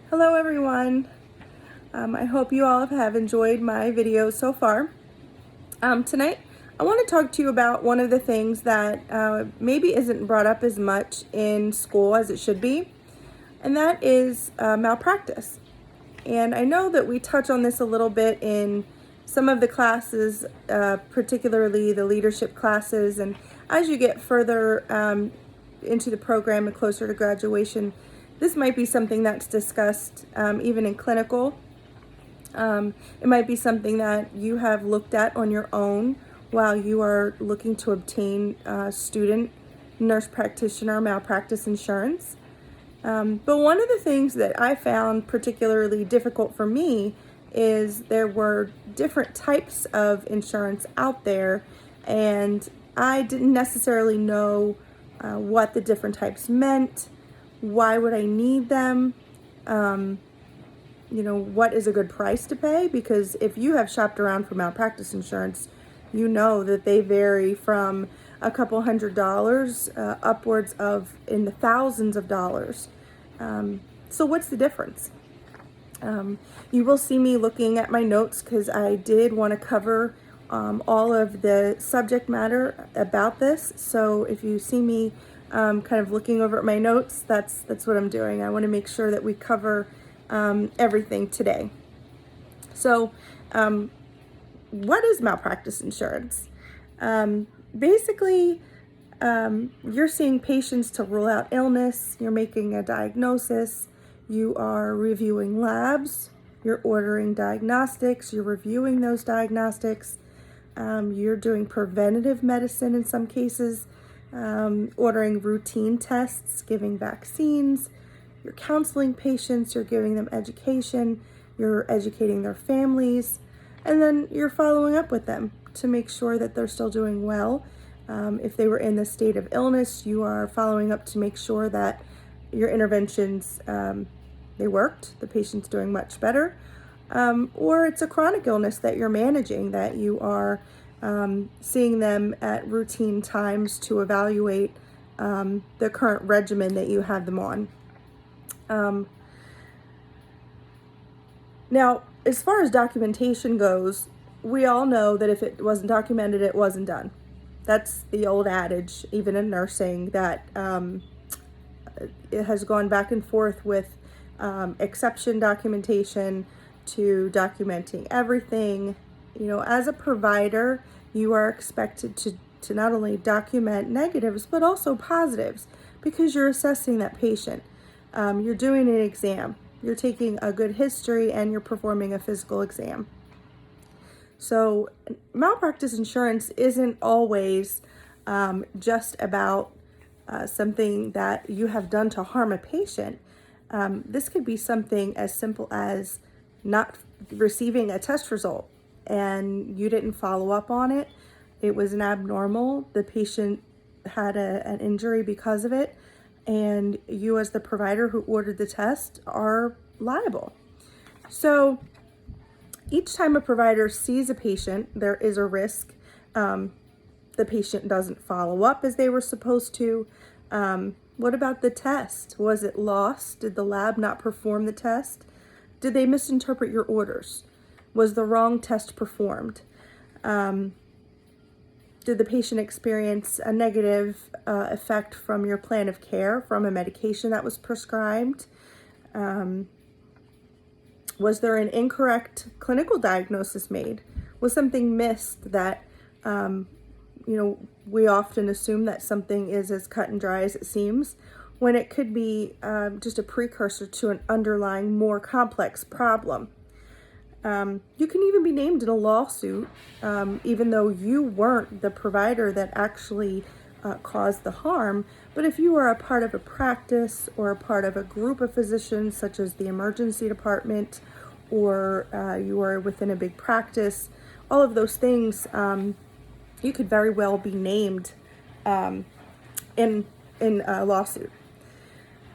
Hello everyone. I hope you all have enjoyed my videos so far. Tonight I want to talk to you about one of the things that maybe isn't brought up as much in school as it should be, and that is malpractice. And I know that we touch on this a little bit in some of the classes, particularly the leadership classes, and as you get further into the program and closer to graduation, this might be something that's discussed even in clinical. It might be something that you have looked at on your own while you are looking to obtain student nurse practitioner malpractice insurance. But one of the things that I found particularly difficult for me is there were different types of insurance out there, and I didn't necessarily know what the different types meant. Why would I need them? What is a good price to pay? Because if you have shopped around for malpractice insurance, you know that they vary from a couple $100 upwards of in the thousands of dollars. So what's the difference? You will see me looking at my notes because I did want to cover all of the subject matter about this. So if you see me kind of looking over at my notes, that's what I'm doing. I want to make sure that we cover everything today. So what is malpractice insurance? Basically, you're seeing patients to rule out illness, you're making a diagnosis, you are reviewing labs, you're ordering diagnostics, you're reviewing those diagnostics, you're doing preventative medicine in some cases, ordering routine tests, giving vaccines, you're counseling patients, you're giving them education, you're educating their families, and then you're following up with them to make sure that they're still doing well. If they were in the state of illness, you are following up to make sure that your interventions, they worked, the patient's doing much better. Or it's a chronic illness that you're managing, that you are seeing them at routine times to evaluate the current regimen that you have them on. Now, as far as documentation goes, we all know that if it wasn't documented, it wasn't done. That's the old adage, even in nursing, that it has gone back and forth with exception documentation to documenting everything. As a provider, you are expected to not only document negatives, but also positives, because you're assessing that patient. You're doing an exam. You're taking a good history and you're performing a physical exam. So malpractice insurance isn't always just about something that you have done to harm a patient. This could be something as simple as not receiving a test result and you didn't follow up on it. It was an abnormal. The patient had an injury because of it, and you as the provider who ordered the test are liable. So each time a provider sees a patient, there is a risk the patient doesn't follow up as they were supposed to. What about the test? Was it lost? Did the lab not perform the test? Did they misinterpret your orders? Was the wrong test performed? Did the patient experience a negative effect from your plan of care, from a medication that was prescribed? Was there an incorrect clinical diagnosis made? Was something missed that, we often assume that something is as cut and dry as it seems, when it could be just a precursor to an underlying, more complex problem. You can even be named in a lawsuit, even though you weren't the provider that actually caused the harm. But if you are a part of a practice or a part of a group of physicians, such as the emergency department, or you are within a big practice, all of those things, you could very well be named in a lawsuit.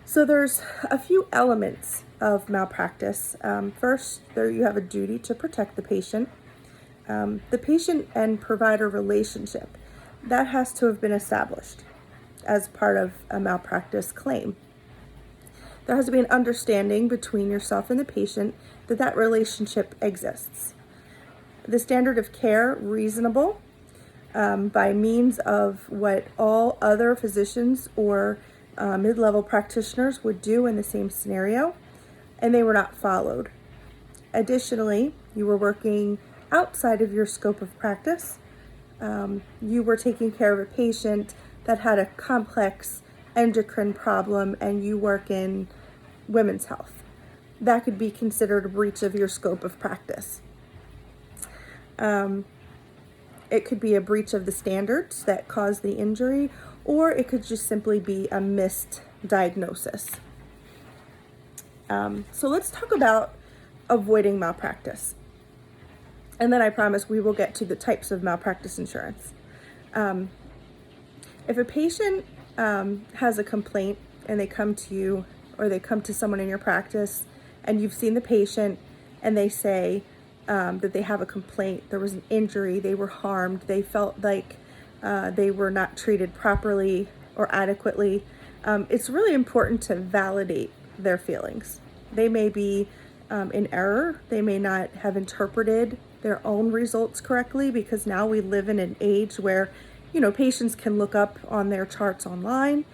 So there's a few elements of malpractice. First, there you have a duty to protect the patient. The patient and provider relationship, that has to have been established as part of a malpractice claim. There has to be an understanding between yourself and the patient that that relationship exists. The standard of care reasonable by means of what all other physicians or mid-level practitioners would do in the same scenario, and they were not followed. Additionally, you were working outside of your scope of practice. You were taking care of a patient that had a complex endocrine problem, and you work in women's health. That could be considered a breach of your scope of practice. It could be a breach of the standards that caused the injury, or it could just simply be a missed diagnosis. So let's talk about avoiding malpractice. And then I promise we will get to the types of malpractice insurance. If a patient has a complaint and they come to you or they come to someone in your practice and you've seen the patient and they say that they have a complaint, there was an injury, they were harmed, they felt like they were not treated properly or adequately, it's really important to validate their feelings. They may be in error. They may not have interpreted their own results correctly, because now we live in an age where, patients can look up on their charts online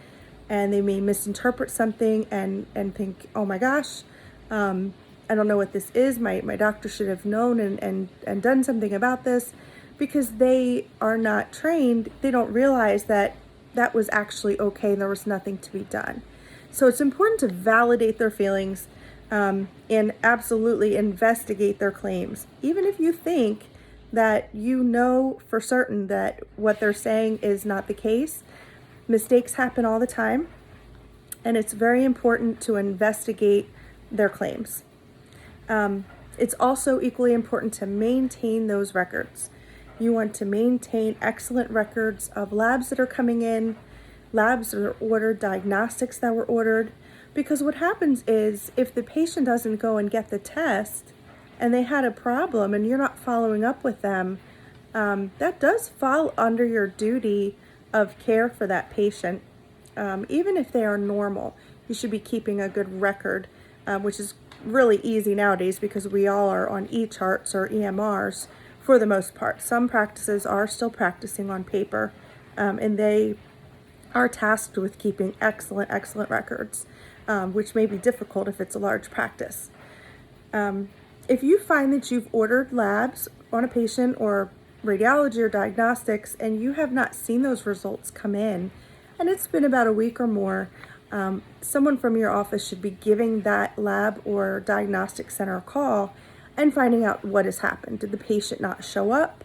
and they may misinterpret something and think, oh my gosh, I don't know what this is. My doctor should have known and done something about this. Because they are not trained, they don't realize that that was actually okay and there was nothing to be done. So it's important to validate their feelings and absolutely investigate their claims. Even if you think that you know for certain that what they're saying is not the case, mistakes happen all the time, and it's very important to investigate their claims. It's also equally important to maintain those records. You want to maintain excellent records of labs that are coming in, labs that are ordered, diagnostics that were ordered, because what happens is if the patient doesn't go and get the test and they had a problem and you're not following up with them, that does fall under your duty of care for that patient. Even if they are normal, you should be keeping a good record, which is really easy nowadays because we all are on e-charts or EMRs for the most part. Some practices are still practicing on paper, and they are tasked with keeping excellent records, which may be difficult if it's a large practice. If you find that you've ordered labs on a patient or radiology or diagnostics and you have not seen those results come in, and it's been about a week or more, someone from your office should be giving that lab or diagnostic center a call and finding out what has happened. Did the patient not show up?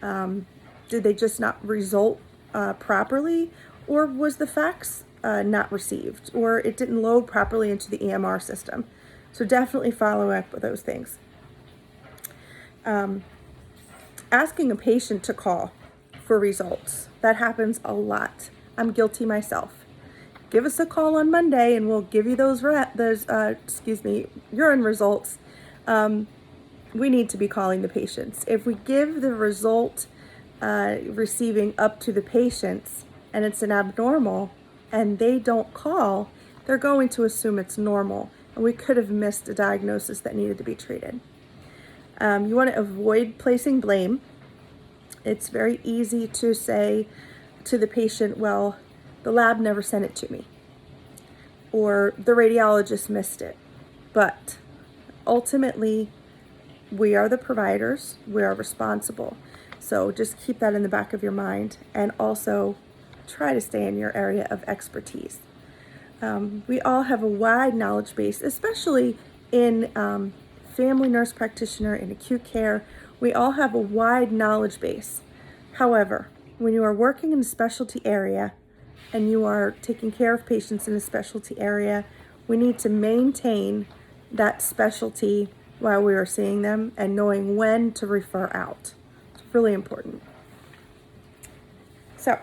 Did they just not result properly? Or was the fax not received? Or it didn't load properly into the EMR system? So definitely follow up with those things. Asking a patient to call for results. That happens a lot. I'm guilty myself. Give us a call on Monday and we'll give you those urine results. We need to be calling the patients. If we give the result receiving up to the patients and it's an abnormal and they don't call, they're going to assume it's normal and we could have missed a diagnosis that needed to be treated. You want to avoid placing blame. It's very easy to say to the patient, well, the lab never sent it to me, or the radiologist missed it. But ultimately, we are the providers, we are responsible. So just keep that in the back of your mind, and also try to stay in your area of expertise. We all have a wide knowledge base, especially in family nurse practitioner, in acute care. We all have a wide knowledge base. However, when you are working in a specialty area and you are taking care of patients in a specialty area, we need to maintain that specialty while we are seeing them and knowing when to refer out. It's really important. So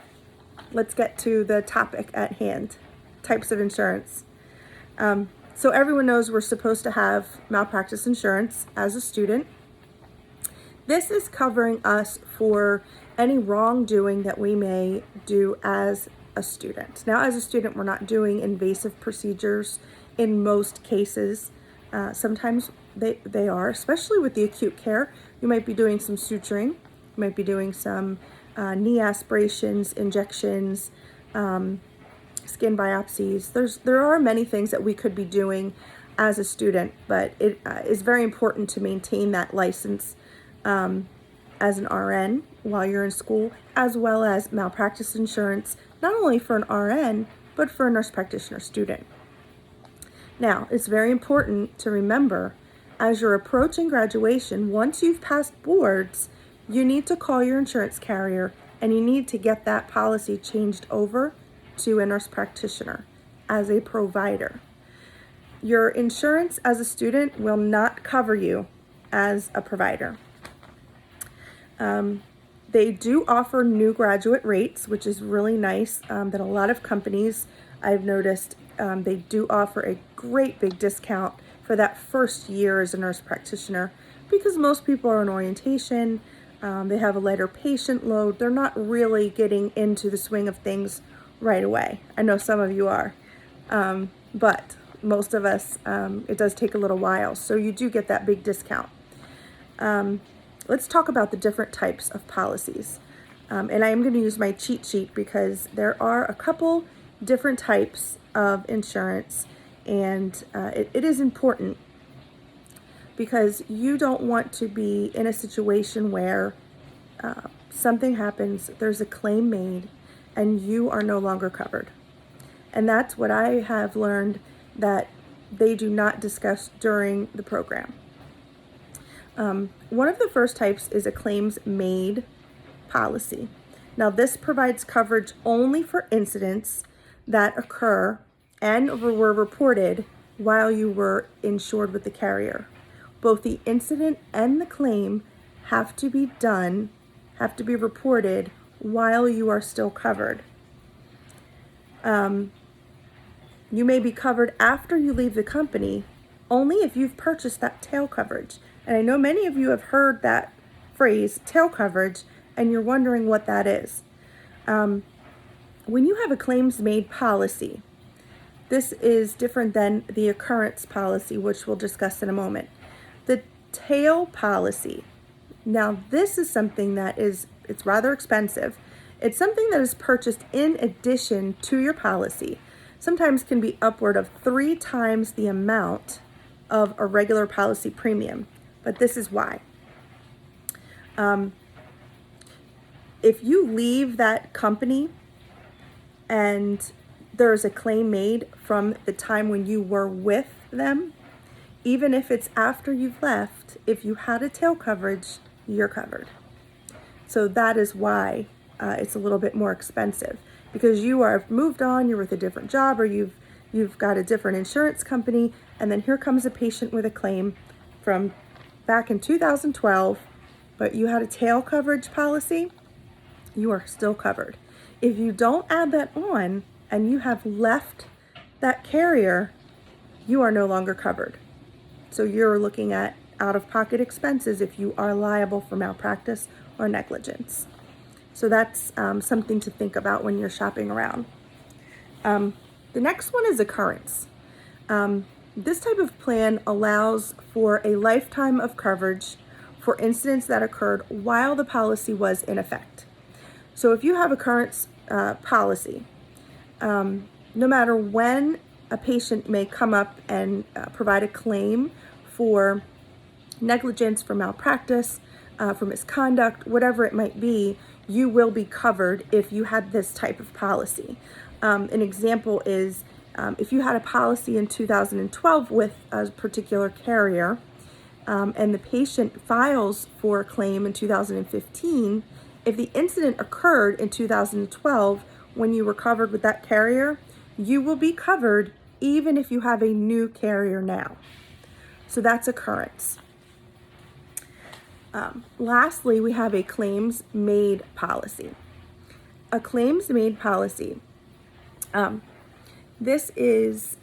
let's get to the topic at hand, types of insurance. So everyone knows we're supposed to have malpractice insurance as a student. This is covering us for any wrongdoing that we may do as a student. Now, as a student, we're not doing invasive procedures in most cases. Sometimes they are, especially with the acute care. You might be doing some suturing, you might be doing some knee aspirations, injections, skin biopsies. There are many things that we could be doing as a student, but it is very important to maintain that license as an RN while you're in school, as well as malpractice insurance, not only for an RN, but for a nurse practitioner student. Now, it's very important to remember, as you're approaching graduation, once you've passed boards, you need to call your insurance carrier and you need to get that policy changed over to a nurse practitioner as a provider. Your insurance as a student will not cover you as a provider. They do offer new graduate rates, which is really nice, that a lot of companies I've noticed they do offer a great big discount for that first year as a nurse practitioner, because most people are in orientation, they have a lighter patient load, they're not really getting into the swing of things right away. I know some of you are, but most of us, it does take a little while, so you do get that big discount. Let's talk about the different types of policies. And I am going to use my cheat sheet because there are a couple different types of insurance, and it is important because you don't want to be in a situation where something happens, there's a claim made, and you are no longer covered. And that's what I have learned that they do not discuss during the program. One of the first types is a claims made policy. Now, this provides coverage only for incidents that occur and were reported while you were insured with the carrier. Both the incident and the claim have to be reported while you are still covered. You may be covered after you leave the company only if you've purchased that tail coverage. And I know many of you have heard that phrase, tail coverage, and you're wondering what that is. When you have a claims made policy, this is different than the occurrence policy, which we'll discuss in a moment. The tail policy, now this is something that it's rather expensive. It's something that is purchased in addition to your policy. Sometimes can be upward of 3 times the amount of a regular policy premium. But this is why. If you leave that company and there's a claim made from the time when you were with them, even if it's after you've left, if you had a tail coverage, you're covered. So that is why it's a little bit more expensive, because you are moved on, you're with a different job, or you've got a different insurance company, and then here comes a patient with a claim from back in 2012, but you had a tail coverage policy, you are still covered. If you don't add that on and you have left that carrier, you are no longer covered. So you're looking at out-of-pocket expenses if you are liable for malpractice or negligence. So that's something to think about when you're shopping around. The next one is occurrence. This type of plan allows for a lifetime of coverage for incidents that occurred while the policy was in effect. So if you have occurrence policy, no matter when a patient may come up and provide a claim for negligence, for malpractice, for misconduct, whatever it might be, you will be covered if you had this type of policy. An example is if you had a policy in 2012 with a particular carrier, and the patient files for a claim in 2015, if the incident occurred in 2012 when you were covered with that carrier, you will be covered even if you have a new carrier now. So that's occurrence. Lastly, we have a claims made policy. A claims made policy. This is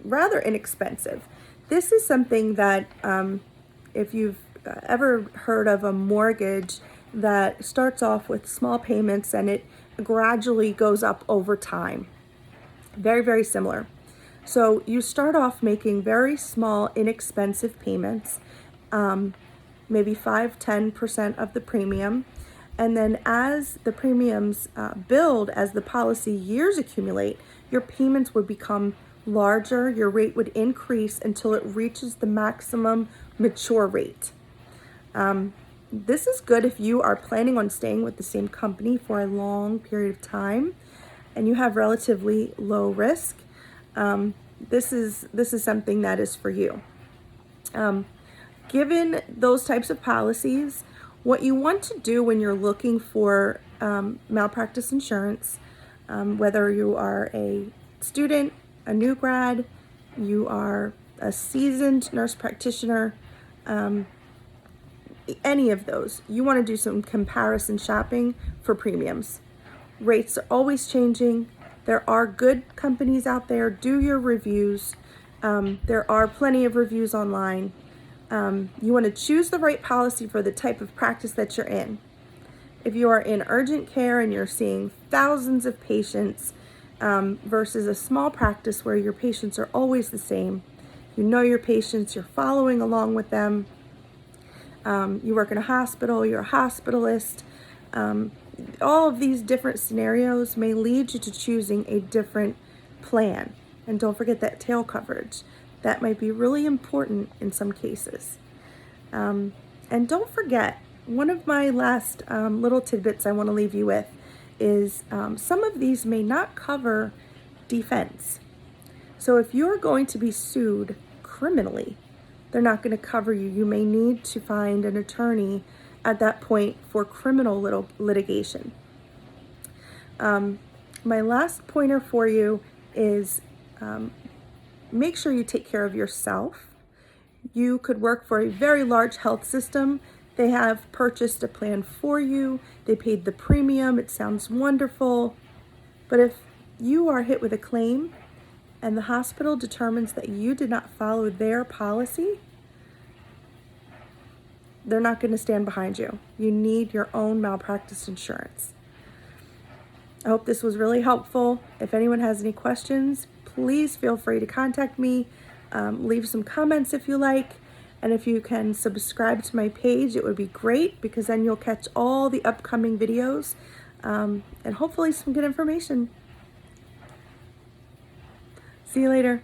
rather inexpensive. This is something that if you've ever heard of a mortgage that starts off with small payments and it gradually goes up over time. Very, very similar. So you start off making very small, inexpensive payments, maybe 5-10% of the premium. And then as the premiums build, as the policy years accumulate, your payments would become larger, your rate would increase until it reaches the maximum mature rate. This is good if you are planning on staying with the same company for a long period of time and you have relatively low risk. This is something that is for you. Given those types of policies, what you want to do when you're looking for malpractice insurance, whether you are a student, a new grad, you are a seasoned nurse practitioner, any of those, you want to do some comparison shopping for premiums. Rates are always changing. There are good companies out there. Do your reviews. There are plenty of reviews online. You want to choose the right policy for the type of practice that you're in. If you are in urgent care and you're seeing thousands of patients versus a small practice where your patients are always the same, you know your patients, you're following along with them. You work in a hospital, you're a hospitalist. All of these different scenarios may lead you to choosing a different plan. And don't forget that tail coverage. That might be really important in some cases. And don't forget, one of my last little tidbits I want to leave you with is some of these may not cover defense. So if you're going to be sued criminally, they're not going to cover you. You may need to find an attorney at that point for criminal litigation. My last pointer for you is make sure you take care of yourself. You could work for a very large health system. They have purchased a plan for you. They paid the premium. It sounds wonderful. But if you are hit with a claim and the hospital determines that you did not follow their policy, they're not going to stand behind you. You need your own malpractice insurance. I hope this was really helpful. If anyone has any questions, please feel free to contact me. Leave some comments if you like. And if you can subscribe to my page, it would be great because then you'll catch all the upcoming videos and hopefully some good information. See you later.